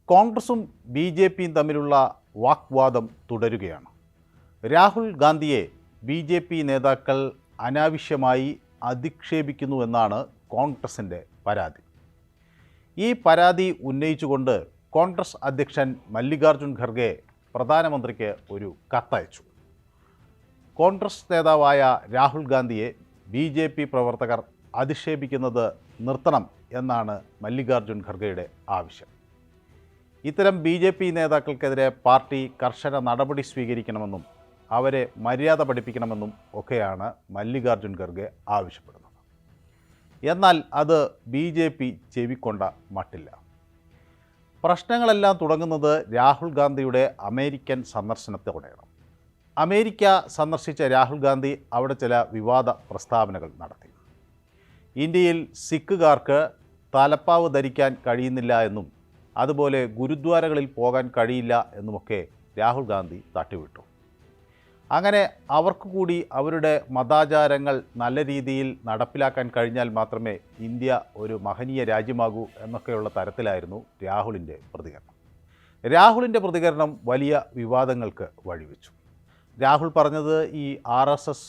കോൺഗ്രസും ബി.ജെ.പിയും തമ്മിലുള്ള വാഗ്വാദം തുടരുകയാണ്. രാഹുൽ ഗാന്ധിയെ ബി.ജെ.പി നേതാക്കൾ അനാവശ്യമായി അധിക്ഷേപിക്കുന്നുവെന്നാണ് കോൺഗ്രസിൻ്റെ പരാതി. ഈ പരാതി ഉന്നയിച്ചുകൊണ്ട് കോൺഗ്രസ് അധ്യക്ഷൻ മല്ലികാർജുൻ ഖർഗെ പ്രധാനമന്ത്രിക്ക് ഒരു കത്തയച്ചു. കോൺഗ്രസ് നേതാവായ രാഹുൽ ഗാന്ധിയെ ബി.ജെ.പി പ്രവർത്തകർ അധിക്ഷേപിക്കുന്നത് നിർത്തണം എന്നാണ് മല്ലികാർജുൻ ഖർഗെയുടെ ആവശ്യം. ഇത്തരം ബി.ജെ.പി നേതാക്കൾക്കെതിരെ പാർട്ടി കർശന നടപടി സ്വീകരിക്കണമെന്നും അവരെ മര്യാദ പഠിപ്പിക്കണമെന്നും ഒക്കെയാണ് മല്ലികാർജുൻ ഖർഗെ ആവശ്യപ്പെടുന്നത്. എന്നാൽ അത് ബി.ജെ.പി ചെവിക്കൊണ്ട മട്ടില്ല. പ്രശ്നങ്ങളെല്ലാം തുടങ്ങുന്നത് രാഹുൽ ഗാന്ധിയുടെ അമേരിക്കൻ സന്ദർശനത്തോടെയാണ്. അമേരിക്ക സന്ദർശിച്ച രാഹുൽ ഗാന്ധി അവിടെ ചില വിവാദ പ്രസ്താവനകൾ നടത്തി. ഇന്ത്യയിൽ സിഖുകാർക്ക് തലപ്പാവ് ധരിക്കാൻ കഴിയുന്നില്ല എന്നും അതുപോലെ ഗുരുദ്വാരകളിൽ പോകാൻ കഴിയില്ല എന്നുമൊക്കെ രാഹുൽ ഗാന്ധി തട്ടിവിട്ടു. അങ്ങനെ അവർക്ക് കൂടി അവരുടെ മതാചാരങ്ങൾ നല്ല രീതിയിൽ നടപ്പിലാക്കാൻ കഴിഞ്ഞാൽ മാത്രമേ ഇന്ത്യ ഒരു മഹനീയ രാജ്യമാകൂ എന്നൊക്കെയുള്ള തരത്തിലായിരുന്നു രാഹുലിൻ്റെ പ്രതികരണം. രാഹുലിൻ്റെ പ്രതികരണം വലിയ വിവാദങ്ങൾക്ക് വഴിവെച്ചു. രാഹുൽ പറഞ്ഞത് ഈ RSS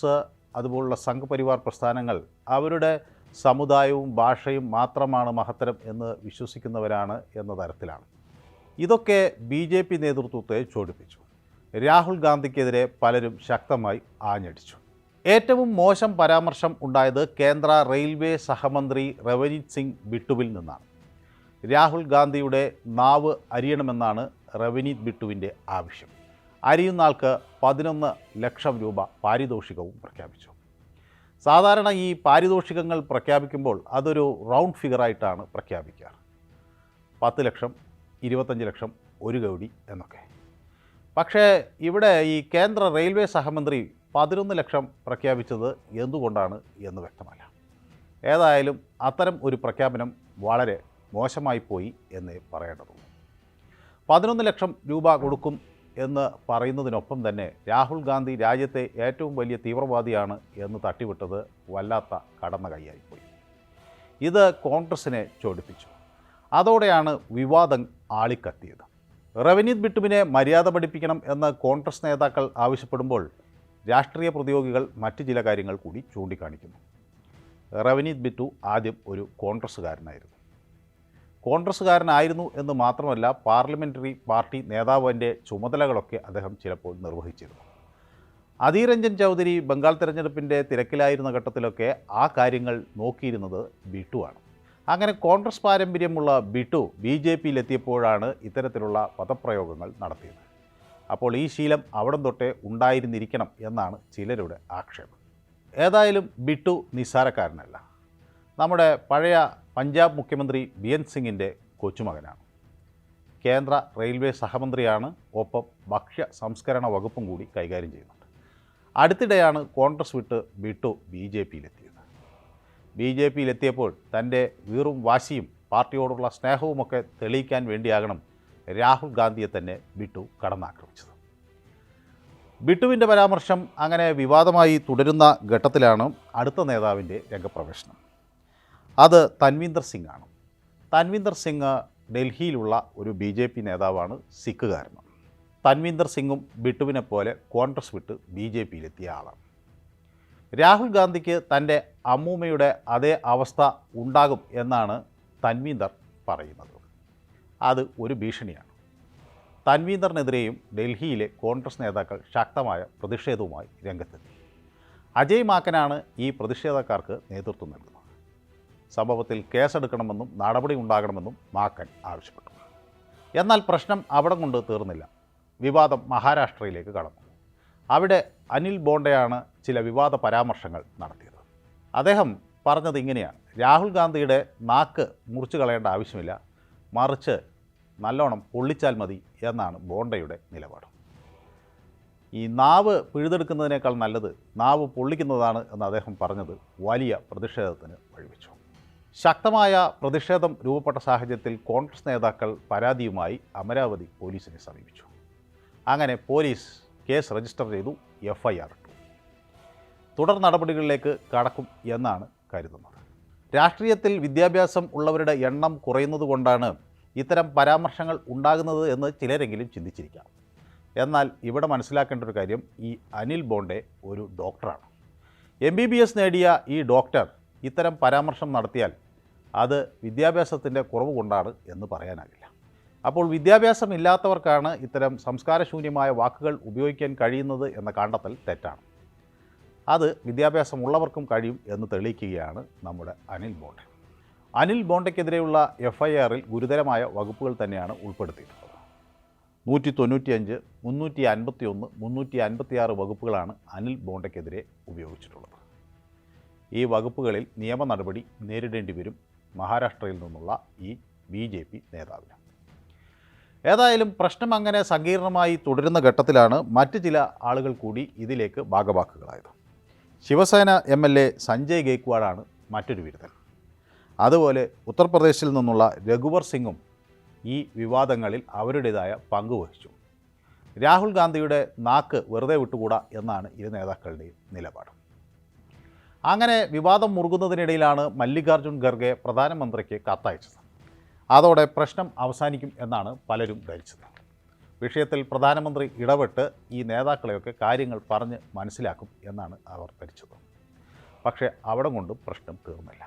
അതുപോലുള്ള സംഘപരിവാർ പ്രസ്ഥാനങ്ങൾ അവരുടെ സമുദായവും ഭാഷയും മാത്രമാണ് മഹത്തരം എന്ന് വിശ്വസിക്കുന്നവരാണ് എന്ന തരത്തിലാണ്. ഇതൊക്കെ ബി.ജെ.പി നേതൃത്വത്തെ ചോടിപ്പിച്ചു. രാഹുൽ ഗാന്ധിക്കെതിരെ പലരും ശക്തമായി ആഞ്ഞടിച്ചു. ഏറ്റവും മോശം പരാമർശം ഉണ്ടായത് കേന്ദ്ര റെയിൽവേ സഹമന്ത്രി റവനീത് സിംഗ് ബിട്ടുവിൽ നിന്നാണ്. രാഹുൽ ഗാന്ധിയുടെ നാവ് അരിയണമെന്നാണ് റവനീത് ബിട്ടുവിൻ്റെ ആവശ്യം. അരിയുന്ന ആൾക്ക് 11 ലക്ഷം രൂപ പാരിതോഷികവും പ്രഖ്യാപിച്ചു. സാധാരണ ഈ പാരിതോഷികങ്ങൾ പ്രഖ്യാപിക്കുമ്പോൾ അതൊരു റൗണ്ട് ഫിഗറായിട്ടാണ് പ്രഖ്യാപിക്കാറ്. 10 ലക്ഷം, 25 ലക്ഷം, 1 കോടി എന്നൊക്കെ. പക്ഷേ ഇവിടെ ഈ കേന്ദ്ര റെയിൽവേ സഹമന്ത്രി 11 ലക്ഷം പ്രഖ്യാപിച്ചത് എന്തുകൊണ്ടാണ് എന്ന് വ്യക്തമല്ല. ഏതായാലും അത്തരം ഒരു പ്രഖ്യാപനം വളരെ മോശമായി പോയി എന്നേ പറയേണ്ടതുള്ളൂ. 11 ലക്ഷം രൂപ കൊടുക്കും എന്ന് പറയുന്നതിനൊപ്പം തന്നെ രാഹുൽ ഗാന്ധി രാജ്യത്തെ ഏറ്റവും വലിയ തീവ്രവാദിയാണ് എന്ന് തട്ടിവിട്ടത് വല്ലാത്ത കടന്ന കൈയായിപ്പോയി. ഇത് കോൺഗ്രസിനെ ചോടിപ്പിച്ചു. അതോടെയാണ് വിവാദം ആളിക്കത്തിയത്. റവനീത് ബിട്ടുവിനെ മര്യാദ പഠിപ്പിക്കണം എന്ന് കോൺഗ്രസ് നേതാക്കൾ ആവശ്യപ്പെടുമ്പോൾ രാഷ്ട്രീയ പ്രതിയോഗികൾ മറ്റ് ചില കാര്യങ്ങൾ കൂടി ചൂണ്ടിക്കാണിക്കുന്നു. റവനീത് ബിട്ടു ആദ്യം ഒരു കോൺഗ്രസ്സുകാരനായിരുന്നു എന്ന് മാത്രമല്ല, പാർലമെൻ്ററി പാർട്ടി നേതാവിൻ്റെ ചുമതലകളൊക്കെ അദ്ദേഹം ചിലപ്പോൾ നിർവഹിച്ചിരുന്നു. അധീർ രഞ്ജൻ ചൗധരി ബംഗാൾ തിരഞ്ഞെടുപ്പിൻ്റെ തിരക്കിലായിരുന്ന ഘട്ടത്തിലൊക്കെ ആ കാര്യങ്ങൾ നോക്കിയിരുന്നത് ബിട്ടുവാണ്. അങ്ങനെ കോൺഗ്രസ് പാരമ്പര്യമുള്ള ബിട്ടു ബി.ജെ.പിയിലെത്തിയപ്പോഴാണ് ഇത്തരത്തിലുള്ള പദപ്രയോഗങ്ങൾ നടത്തിയത്. അപ്പോൾ ഈ ശീലം അവിടം തൊട്ടേ ഉണ്ടായിരുന്നിരിക്കണം എന്നാണ് ചിലരുടെ ആക്ഷേപം. ഏതായാലും ബിട്ടു നിസ്സാരക്കാരനല്ല. നമ്മുടെ പഴയ പഞ്ചാബ് മുഖ്യമന്ത്രി ബിരൻ സിംഗിൻ്റെ കൊച്ചുമകനാണ്. കേന്ദ്ര റെയിൽവേ സഹമന്ത്രിയാണ്. ഒപ്പം ഭക്ഷ്യ സംസ്കരണ വകുപ്പും കൂടി കൈകാര്യം ചെയ്യുന്നുണ്ട്. അടുത്തിടെയാണ് കോൺഗ്രസ് വിട്ട് ബിട്ടു ബി.ജെ.പിയിലെത്തിയപ്പോൾ തൻ്റെ വീറും വാശിയും പാർട്ടിയോടുള്ള സ്നേഹവുമൊക്കെ തെളിയിക്കാൻ വേണ്ടിയാകണം രാഹുൽ ഗാന്ധിയെ തന്നെ ബിട്ടു കടന്നാക്രമിച്ചത്. ബിട്ടുവിൻ്റെ പരാമർശം അങ്ങനെ വിവാദമായി തുടരുന്ന ഘട്ടത്തിലാണ് അടുത്ത നേതാവിൻ്റെ രംഗപ്രവേശനം. അത് തൻവീന്ദർ സിംഗ് ആണ്. തൻവീന്ദർ സിംഗ് ഡൽഹിയിലുള്ള ഒരു ബി.ജെ.പി നേതാവാണ്, സിഖുകാരനാണ്. തൻവീന്ദർ സിംഗും ബിട്ടുവിനെ പോലെ കോൺഗ്രസ് വിട്ട് ബി.ജെ.പിയിലെത്തിയ ആളാണ്. രാഹുൽ ഗാന്ധിക്ക് തൻ്റെ അമ്മൂമ്മയുടെ അതേ അവസ്ഥ ഉണ്ടാകും എന്നാണ് തൻവീന്ദർ പറയുന്നത്. അത് ഒരു ഭീഷണിയാണ്. തൻവീന്ദറിനെതിരെയും ഡൽഹിയിലെ കോൺഗ്രസ് നേതാക്കൾ ശക്തമായ പ്രതിഷേധവുമായി രംഗത്തെത്തി. അജയ് മാക്കനാണ് ഈ പ്രതിഷേധക്കാർക്ക് നേതൃത്വം നൽകുന്നത്. സംഭവത്തിൽ കേസെടുക്കണമെന്നും നടപടി ഉണ്ടാകണമെന്നും മാക്കൻ ആവശ്യപ്പെട്ടു. എന്നാൽ പ്രശ്നം അവിടെ കൊണ്ട് തീർന്നില്ല. വിവാദം മഹാരാഷ്ട്രയിലേക്ക് കടന്നു. അവിടെ അനിൽ ബോണ്ടയാണ് ചില വിവാദ പരാമർശങ്ങൾ നടത്തിയത്. അദ്ദേഹം പറഞ്ഞത് ഇങ്ങനെയാണ്: രാഹുൽ ഗാന്ധിയുടെ നാക്ക് മുറിച്ചു കളയേണ്ട ആവശ്യമില്ല, മറിച്ച് നല്ലോണം പൊള്ളിച്ചാൽ മതി എന്നാണ് ബോണ്ടയുടെ നിലപാട്. ഈ നാവ് പിഴുതെടുക്കുന്നതിനേക്കാൾ നല്ലത് നാവ് പൊള്ളിക്കുന്നതാണ് എന്ന് അദ്ദേഹം പറഞ്ഞത് വലിയ പ്രതിഷേധത്തിന് വഴിവെച്ചു. ശക്തമായ പ്രതിഷേധം രൂപപ്പെട്ട സാഹചര്യത്തിൽ കോൺഗ്രസ് നേതാക്കൾ പരാതിയുമായി അമരാവതി പോലീസിനെ സമീപിച്ചു. അങ്ങനെ പോലീസ് കേസ് രജിസ്റ്റർ ചെയ്തു, FIR ഇട്ടു. തുടർ നടപടികളിലേക്ക് കടക്കും എന്നാണ് കരുതുന്നത്. രാഷ്ട്രീയത്തിൽ വിദ്യാഭ്യാസം ഉള്ളവരുടെ എണ്ണം കുറയുന്നതുകൊണ്ടാണ് ഇത്തരം പരാമർശങ്ങൾ ഉണ്ടാകുന്നത് എന്ന് ചിലരെങ്കിലും ചിന്തിച്ചിരിക്കാം. എന്നാൽ ഇവിടെ മനസ്സിലാക്കേണ്ട ഒരു കാര്യം, ഈ അനിൽ ബോണ്ടെ ഒരു ഡോക്ടറാണ്. MBBS നേടിയ ഈ ഡോക്ടർ ഇത്തരം പരാമർശം നടത്തിയാൽ അത് വിദ്യാഭ്യാസത്തിൻ്റെ കുറവ് കൊണ്ടാണ് എന്ന് പറയാനാകില്ല. അപ്പോൾ വിദ്യാഭ്യാസമില്ലാത്തവർക്കാണ് ഇത്തരം സംസ്കാരശൂന്യമായ വാക്കുകൾ ഉപയോഗിക്കാൻ കഴിയുന്നത് എന്ന കണ്ടെത്തൽ തെറ്റാണ്. അത് വിദ്യാഭ്യാസമുള്ളവർക്കും കഴിയും എന്ന് തെളിയിക്കുകയാണ് നമ്മുടെ അനിൽ ബോണ്ടെ. അനിൽ ബോണ്ടയ്ക്കെതിരെയുള്ള FIRൽ ഗുരുതരമായ വകുപ്പുകൾ തന്നെയാണ് ഉൾപ്പെടുത്തിയിട്ടുള്ളത്. 195, 351, 356 വകുപ്പുകളാണ് അനിൽ ബോണ്ടയ്ക്കെതിരെ ഉപയോഗിച്ചിട്ടുള്ളത്. ഈ വകുപ്പുകളിൽ നിയമ നടപടി നേരിടേണ്ടി വരും മഹാരാഷ്ട്രയിൽ നിന്നുള്ള ഈ BJP നേതാവിന്. ഏതായാലും പ്രശ്നം അങ്ങനെ സങ്കീർണമായി തുടരുന്ന ഘട്ടത്തിലാണ് മറ്റ് ചില ആളുകൾ കൂടി ഇതിലേക്ക് ഭാഗവാക്കുകളായത്. ശിവസേന MLA സഞ്ജയ് ഗേക്വാഡാണ് മറ്റൊരു വിരുദ്ധൻ. അതുപോലെ ഉത്തർപ്രദേശിൽ നിന്നുള്ള രഘുവർ സിംഗും ഈ വിവാദങ്ങളിൽ അവരുടേതായ പങ്ക് വഹിച്ചു. രാഹുൽ ഗാന്ധിയുടെ നാക്ക് വെറുതെ വിട്ടുകൂടാ എന്നാണ് ഇരു നേതാക്കളുടെയും നിലപാട്. അങ്ങനെ വിവാദം മുറുകുന്നതിനിടയിലാണ് മല്ലികാർജുൻ ഖർഗെ പ്രധാനമന്ത്രിക്ക് കത്തയച്ചത്. അതോടെ പ്രശ്നം അവസാനിക്കും എന്നാണ് പലരും ധരിച്ചത്. വിഷയത്തിൽ പ്രധാനമന്ത്രി ഇടപെട്ട് ഈ നേതാക്കളെയൊക്കെ കാര്യങ്ങൾ പറഞ്ഞ് മനസ്സിലാക്കും എന്നാണ് അവർ ധരിച്ചത്. പക്ഷേ അവിടെ കൊണ്ടും പ്രശ്നം തീർന്നില്ല.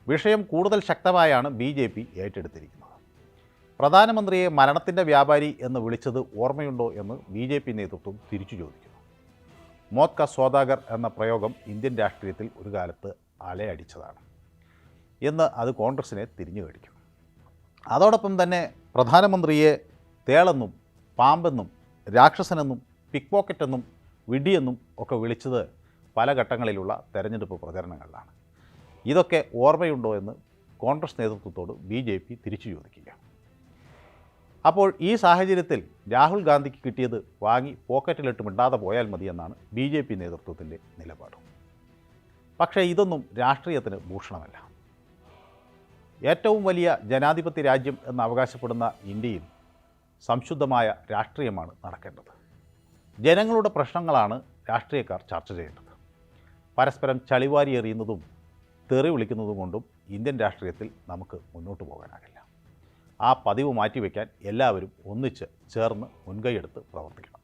വിഷയം കൂടുതൽ ശക്തമായാണ് BJP ഏറ്റെടുത്തിരിക്കുന്നത്. പ്രധാനമന്ത്രിയെ മരണത്തിൻ്റെ വ്യാപാരി എന്ന് വിളിച്ചത് ഓർമ്മയുണ്ടോ എന്ന് BJP നേതൃത്വം തിരിച്ചു ചോദിക്കുന്നു. മോത് കാ സോദാഗർ എന്ന പ്രയോഗം ഇന്ത്യൻ രാഷ്ട്രീയത്തിൽ ഒരു കാലത്ത് അലയടിച്ചതാണ്. ഇന്ന് അത് കോൺഗ്രസിനെ തിരിഞ്ഞു കടിക്കും. അതോടൊപ്പം തന്നെ പ്രധാനമന്ത്രിയെ തേളെന്നും പാമ്പെന്നും രാക്ഷസനെന്നും പിക്ക് പോക്കറ്റെന്നും വിഡിയെന്നും ഒക്കെ വിളിച്ചത് പല ഘട്ടങ്ങളിലുള്ള തെരഞ്ഞെടുപ്പ് പ്രചരണങ്ങളിലാണ്. ഇതൊക്കെ ഓർമ്മയുണ്ടോ എന്ന് കോൺഗ്രസ് നേതൃത്വത്തോട് BJP തിരിച്ചു ചോദിക്കുക. അപ്പോൾ ഈ സാഹചര്യത്തിൽ രാഹുൽ ഗാന്ധിക്ക് കിട്ടിയത് വാങ്ങി പോക്കറ്റിലിട്ട് മിണ്ടാതെ പോയാൽ മതിയെന്നാണ് BJP നേതൃത്വത്തിൻ്റെ നിലപാട്. പക്ഷേ ഇതൊന്നും രാഷ്ട്രീയത്തിന് ഭൂഷണമല്ല. ഏറ്റവും വലിയ ജനാധിപത്യ രാജ്യം എന്ന് അവകാശപ്പെടുന്ന ഇന്ത്യയിൽ സംശുദ്ധമായ രാഷ്ട്രീയമാണ് നടക്കേണ്ടത്. ജനങ്ങളുടെ പ്രശ്നങ്ങളാണ് രാഷ്ട്രീയക്കാർ ചർച്ച ചെയ്യേണ്ടത്. പരസ്പരം ചളിവാരി എറിയുന്നതും തെറി വിളിക്കുന്നതും കൊണ്ടും ഇന്ത്യൻ രാഷ്ട്രീയത്തിൽ നമുക്ക് മുന്നോട്ട് പോകാനാകില്ല. ആ പതിവ് മാറ്റിവെക്കാൻ എല്ലാവരും ഒന്നിച്ച് ചേർന്ന് മുൻകൈയെടുത്ത് പ്രവർത്തിക്കണം.